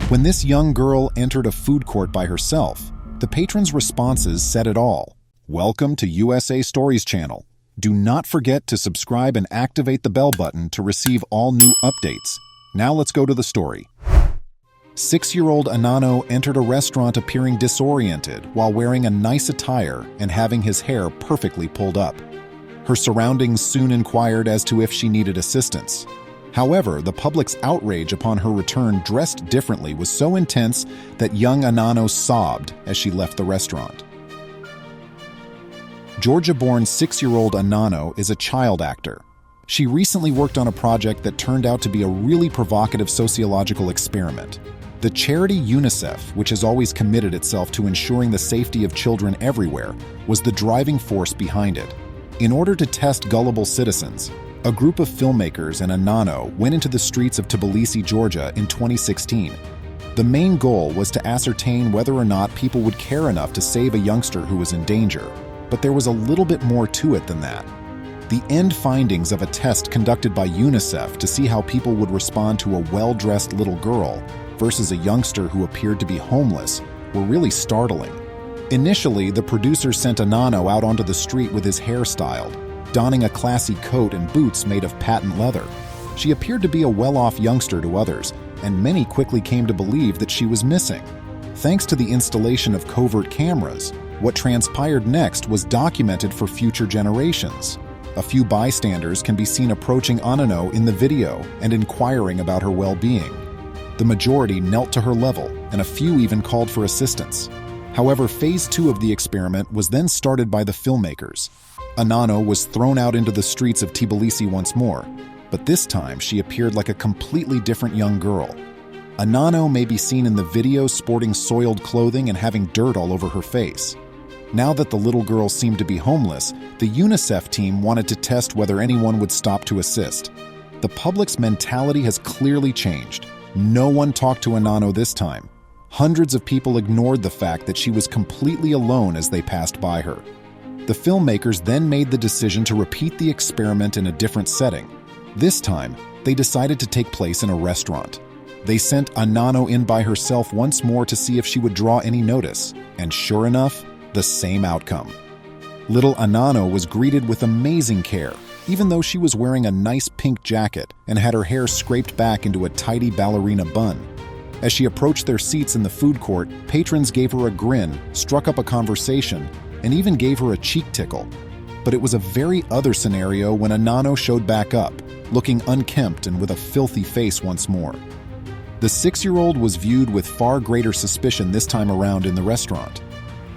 When this young girl entered a food court by herself, the patrons' responses said it all. Welcome to USA Stories channel. Do not forget to subscribe and activate the bell button to receive all new updates. Now let's go to the story. 6-year-old Anano entered a restaurant appearing disoriented while wearing a nice attire and having his hair perfectly pulled up. Her surroundings soon inquired as to if she needed assistance. However, the public's outrage upon her return dressed differently was so intense that young Anano sobbed as she left the restaurant. Georgia-born 6-year-old Anano is a child actor. She recently worked on a project that turned out to be a really provocative sociological experiment. The charity UNICEF, which has always committed itself to ensuring the safety of children everywhere, was the driving force behind it. In order to test gullible citizens, a group of filmmakers and Anano went into the streets of Tbilisi, Georgia in 2016. The main goal was to ascertain whether or not people would care enough to save a youngster who was in danger. But there was a little bit more to it than that. The end findings of a test conducted by UNICEF to see how people would respond to a well-dressed little girl versus a youngster who appeared to be homeless were really startling. Initially, the producers sent Anano out onto the street with his hair styled, donning a classy coat and boots made of patent leather. She appeared to be a well-off youngster to others, and many quickly came to believe that she was missing. Thanks to the installation of covert cameras, what transpired next was documented for future generations. A few bystanders can be seen approaching Anano in the video and inquiring about her well-being. The majority knelt to her level, and a few even called for assistance. However, phase 2 of the experiment was then started by the filmmakers. Anano was thrown out into the streets of Tbilisi once more, but this time she appeared like a completely different young girl. Anano may be seen in the video sporting soiled clothing and having dirt all over her face. Now that the little girl seemed to be homeless, the UNICEF team wanted to test whether anyone would stop to assist. The public's mentality has clearly changed. No one talked to Anano this time. Hundreds of people ignored the fact that she was completely alone as they passed by her. The filmmakers then made the decision to repeat the experiment in a different setting. This time, they decided to take place in a restaurant. They sent Anano in by herself once more to see if she would draw any notice, and sure enough, the same outcome. Little Anano was greeted with amazing care, even though she was wearing a nice pink jacket and had her hair scraped back into a tidy ballerina bun. As she approached their seats in the food court, patrons gave her a grin, struck up a conversation, and even gave her a cheek tickle. But it was a very other scenario when Anano showed back up, looking unkempt and with a filthy face once more. The 6-year-old was viewed with far greater suspicion this time around in the restaurant.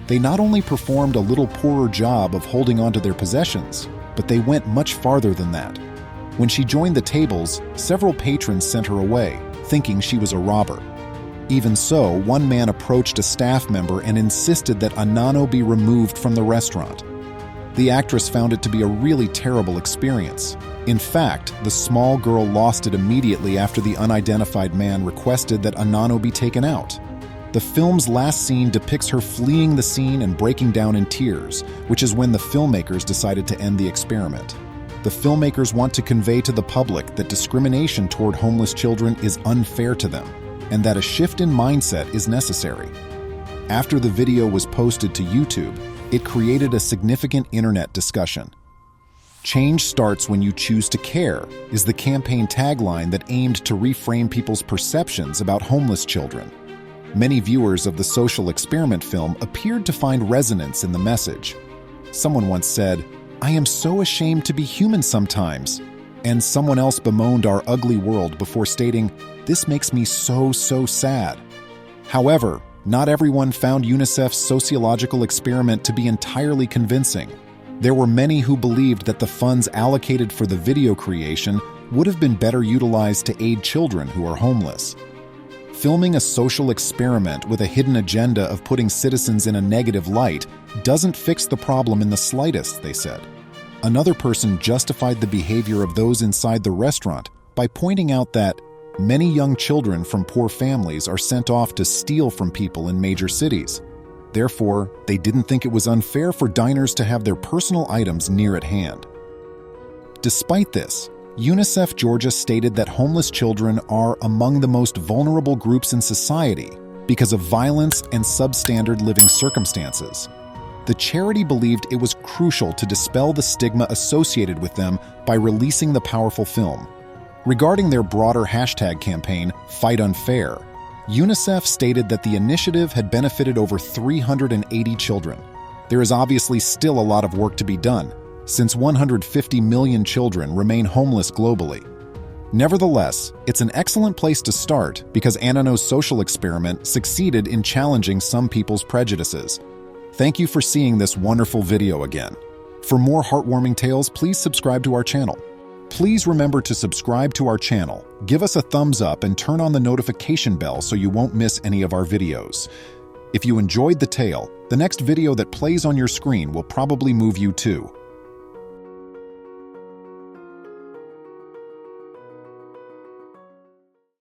They not only performed a little poorer job of holding onto their possessions, but they went much farther than that. When she joined the tables, several patrons sent her away, thinking she was a robber. Even so, one man approached a staff member and insisted that Anano be removed from the restaurant. The actress found it to be a really terrible experience. In fact, the small girl lost it immediately after the unidentified man requested that Anano be taken out. The film's last scene depicts her fleeing the scene and breaking down in tears, which is when the filmmakers decided to end the experiment. The filmmakers want to convey to the public that discrimination toward homeless children is unfair to them, and that a shift in mindset is necessary. After the video was posted to YouTube, it created a significant internet discussion. "Change starts when you choose to care" is the campaign tagline that aimed to reframe people's perceptions about homeless children. Many viewers of the social experiment film appeared to find resonance in the message. Someone once said, "I am so ashamed to be human sometimes," and someone else bemoaned our ugly world before stating, "This makes me so sad." However, not everyone found UNICEF's sociological experiment to be entirely convincing. There were many who believed that the funds allocated for the video creation would have been better utilized to aid children who are homeless. Filming a social experiment with a hidden agenda of putting citizens in a negative light doesn't fix the problem in the slightest, they said. Another person justified the behavior of those inside the restaurant by pointing out that many young children from poor families are sent off to steal from people in major cities. Therefore, they didn't think it was unfair for diners to have their personal items near at hand. Despite this, UNICEF Georgia stated that homeless children are among the most vulnerable groups in society because of violence and substandard living circumstances. The charity believed it was crucial to dispel the stigma associated with them by releasing the powerful film. Regarding their broader hashtag campaign, Fight Unfair, UNICEF stated that the initiative had benefited over 380 children. There is obviously still a lot of work to be done, since 150 million children remain homeless globally. Nevertheless, it's an excellent place to start because Anano's social experiment succeeded in challenging some people's prejudices. Thank you for seeing this wonderful video again. For more heartwarming tales, please subscribe to our channel. Please remember to subscribe to our channel, give us a thumbs up, and turn on the notification bell so you won't miss any of our videos. If you enjoyed the tale, the next video that plays on your screen will probably move you too.